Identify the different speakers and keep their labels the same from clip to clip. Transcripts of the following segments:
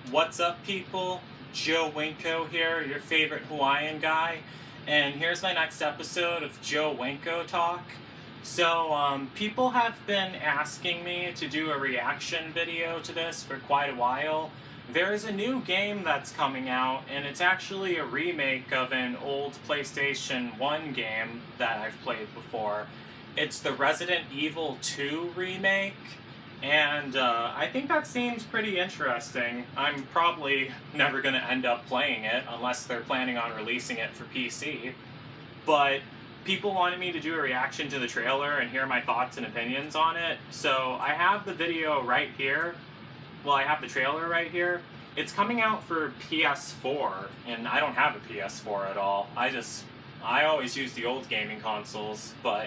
Speaker 1: What's up, people? Joe Winko here, your favorite Hawaiian guy, and here's my next episode of Joe Winko Talk. People have been asking me to do a reaction video to this for quite a while. There's a new game that's coming out, and it's actually a remake of an old PlayStation 1 game that I've played before. It's the Resident Evil 2 remake. And I think that seems pretty interesting. I'm probably never going to end up playing it unless they're planning on releasing it for PC. But people wanted me to do a reaction to the trailer and hear my thoughts and opinions on it. So I have the video right here. Well, I have the trailer right here. It's coming out for PS4, and I don't have a PS4 at all. I always use the old gaming consoles, but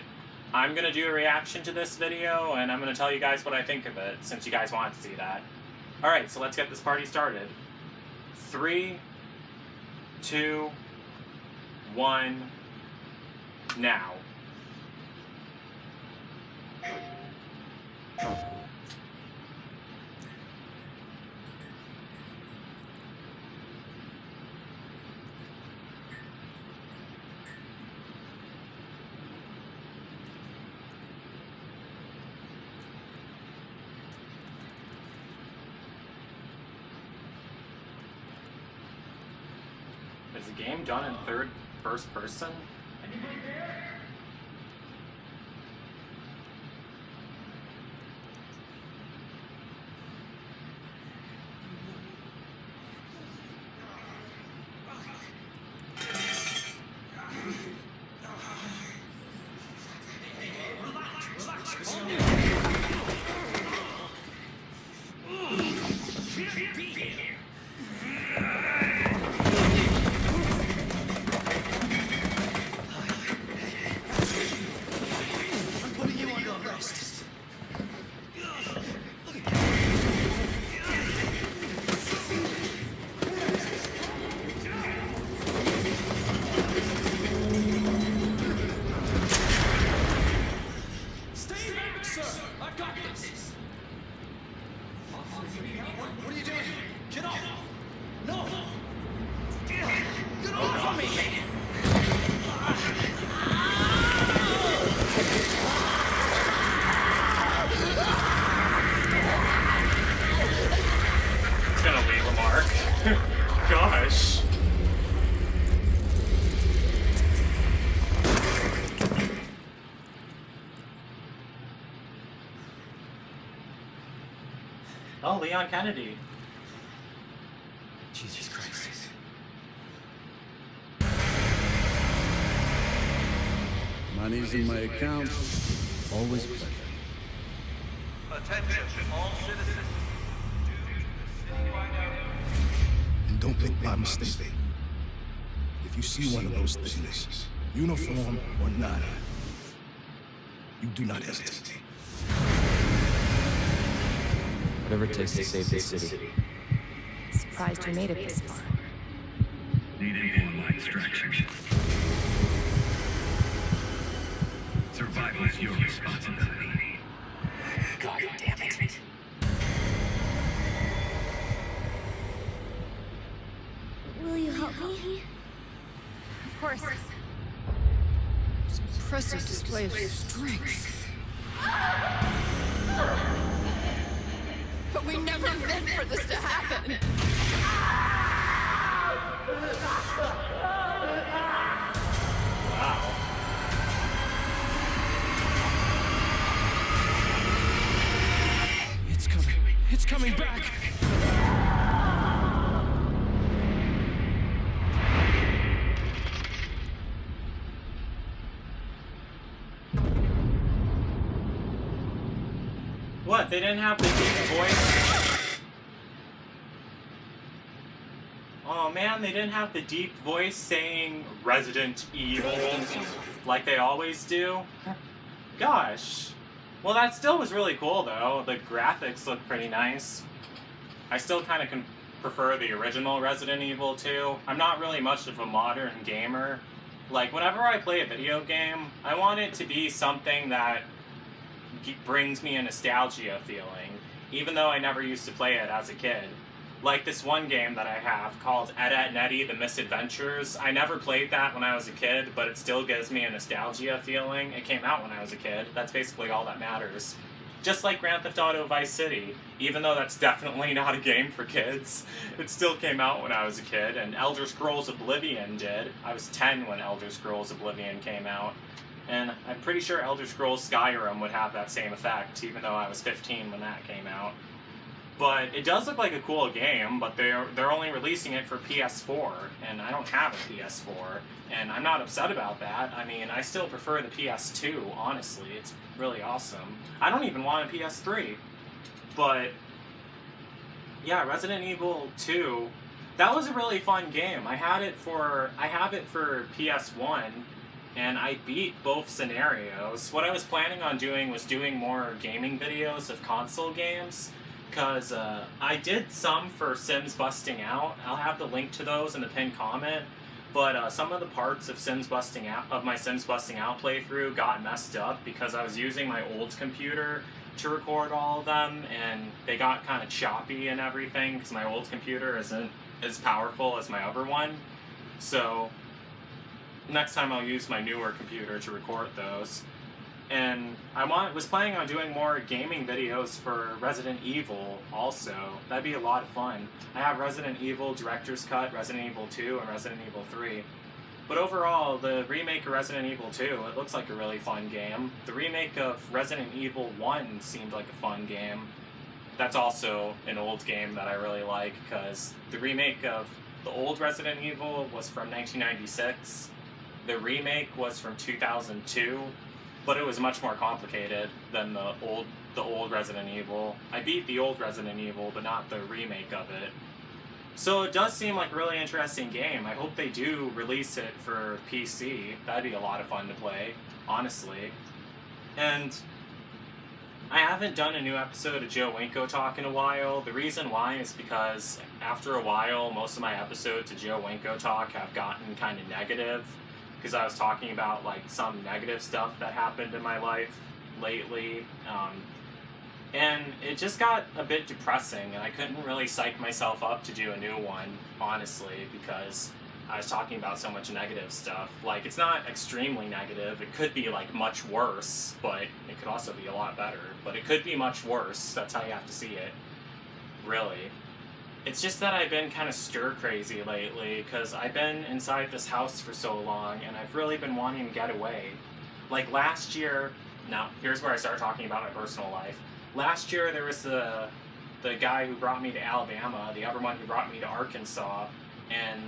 Speaker 1: I'm going to do a reaction to this video, and I'm going to tell you guys what I think of it, since you guys wanted to see that. Alright, so let's get this party started. 3, 2, 1, now. Is the game done in first person?
Speaker 2: What are you doing? Get off! No! Get off of me!
Speaker 1: It's gonna leave a mark. Gosh. Oh, Leon Kennedy.
Speaker 2: Jesus Christ.
Speaker 3: Money's in my account. Always pleasure.
Speaker 4: Attention, all citizens.
Speaker 5: And don't make my mistake. If you see one of those things, uniform or not, you do not hesitate.
Speaker 6: Whatever it takes to save the city.
Speaker 7: Surprised you made it this far.
Speaker 8: Need info on my extraction. Survival is your responsibility.
Speaker 6: God damn it.
Speaker 7: Will you help me?
Speaker 9: Of course.
Speaker 7: It's an impressive display of strength.
Speaker 9: But we never meant for this to happen.
Speaker 1: Wow.
Speaker 2: It's coming. It's coming back!
Speaker 1: What, they didn't have the deep voice? Oh man, they didn't have the deep voice saying Resident Evil like they always do? Gosh. Well, that still was really cool though. The graphics look pretty nice. I still kind of prefer the original Resident Evil 2. I'm not really much of a modern gamer. Like, whenever I play a video game, I want it to be something that brings me a nostalgia feeling, even though I never used to play it as a kid. Like this one game that I have called Ed, Ed and Eddy The Misadventures. I never played that when I was a kid, but it still gives me a nostalgia feeling. It came out when I was a kid. That's basically all that matters. Just like Grand Theft Auto Vice City, even though that's definitely not a game for kids, it still came out when I was a kid, and Elder Scrolls Oblivion did. I was 10 when Elder Scrolls Oblivion came out, and I'm pretty sure Elder Scrolls Skyrim would have that same effect, even though I was 15 when that came out. But it does look like a cool game, but they're only releasing it for PS4, and I don't have a PS4, and I'm not upset about that. I mean, I still prefer the PS2, honestly. It's really awesome. I don't even want a PS3. But yeah, Resident Evil 2, that was a really fun game. I have it for PS1, and I beat both scenarios. What I was planning on doing was doing more gaming videos of console games, because I did some for Sims Busting Out. I'll have the link to those in the pinned comment. But some of the parts of my Sims Busting Out playthrough got messed up because I was using my old computer to record all of them, and they got kind of choppy and everything because my old computer isn't as powerful as my other one. So next time I'll use my newer computer to record those. And I was planning on doing more gaming videos for Resident Evil also. That'd be a lot of fun. I have Resident Evil Director's Cut, Resident Evil 2, and Resident Evil 3. But overall, the remake of Resident Evil 2, it looks like a really fun game. The remake of Resident Evil 1 seemed like a fun game. That's also an old game that I really like, because the remake of the old Resident Evil was from 1996. The remake was from 2002. But it was much more complicated than the old Resident Evil. I beat the old Resident Evil, but not the remake of it. So it does seem like a really interesting game. I hope they do release it for PC. That'd be a lot of fun to play, honestly. And I haven't done a new episode of Joe Winko Talk in a while. The reason why is because after a while, most of my episodes of Joe Winko Talk have gotten kind of negative, because I was talking about like some negative stuff that happened in my life lately, and it just got a bit depressing, and I couldn't really psych myself up to do a new one, honestly, because I was talking about so much negative stuff. Like, it's not extremely negative, it could be like much worse, but it could also be a lot better, but it could be much worse. That's how you have to see it, really. It's just that I've been kind of stir-crazy lately, because I've been inside this house for so long, and I've really been wanting to get away. Like last year, now, here's where I start talking about my personal life. Last year, there was the guy who brought me to Alabama, the other one who brought me to Arkansas, and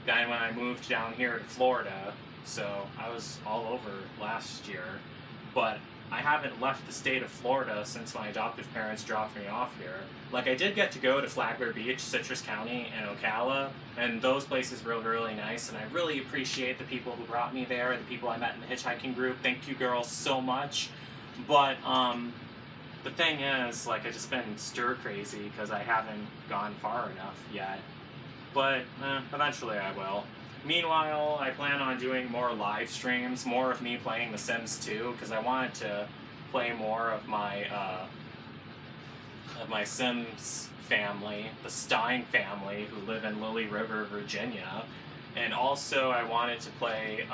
Speaker 1: then when I moved down here to Florida, so I was all over last year, but I haven't left the state of Florida since my adoptive parents dropped me off here. Like, I did get to go to Flagler Beach, Citrus County, and Ocala, and those places were really nice, and I really appreciate the people who brought me there, the people I met in the hitchhiking group. Thank you girls so much. But the thing is, like, I've just been stir-crazy because I haven't gone far enough yet. But eventually I will. Meanwhile, I plan on doing more live streams, more of me playing The Sims 2, because I wanted to play more of my Sims family, the Stein family, who live in Lily River, Virginia. And also I wanted to play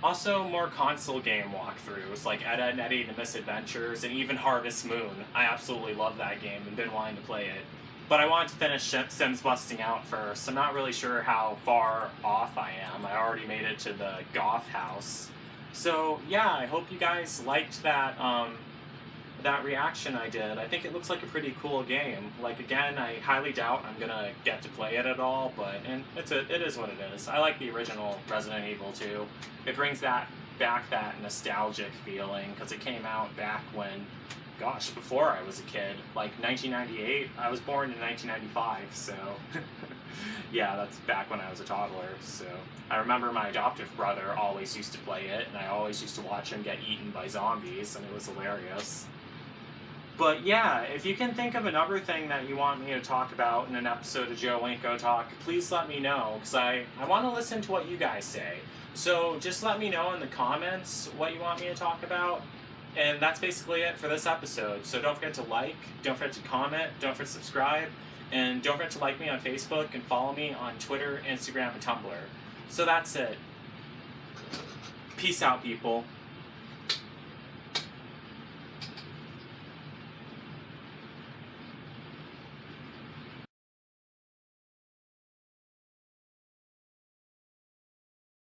Speaker 1: also more console game walkthroughs, like Ed, Ed and Eddy The Misadventures, and even Harvest Moon. I absolutely love that game and been wanting to play it. But I wanted to finish Sims Busting Out first. I'm not really sure how far off I am. I already made it to the Goth house. So yeah, I hope you guys liked that that reaction I did. I think it looks like a pretty cool game. Like, again, I highly doubt I'm gonna get to play it at all, but it is what it is. I like the original Resident Evil 2. It brings back that nostalgic feeling, because it came out back when, gosh, before I was a kid, like 1998. I was born in 1995, so yeah, that's back when I was a toddler. So I remember my adoptive brother always used to play it, and I always used to watch him get eaten by zombies, and it was hilarious. But yeah, if you can think of another thing that you want me to talk about in an episode of Joe Winko Talk, please let me know, because I want to listen to what you guys say. So just let me know in the comments what you want me to talk about. And that's basically it for this episode. So don't forget to like, don't forget to comment, don't forget to subscribe, and don't forget to like me on Facebook and follow me on Twitter, Instagram, and Tumblr. So that's it. Peace out, people.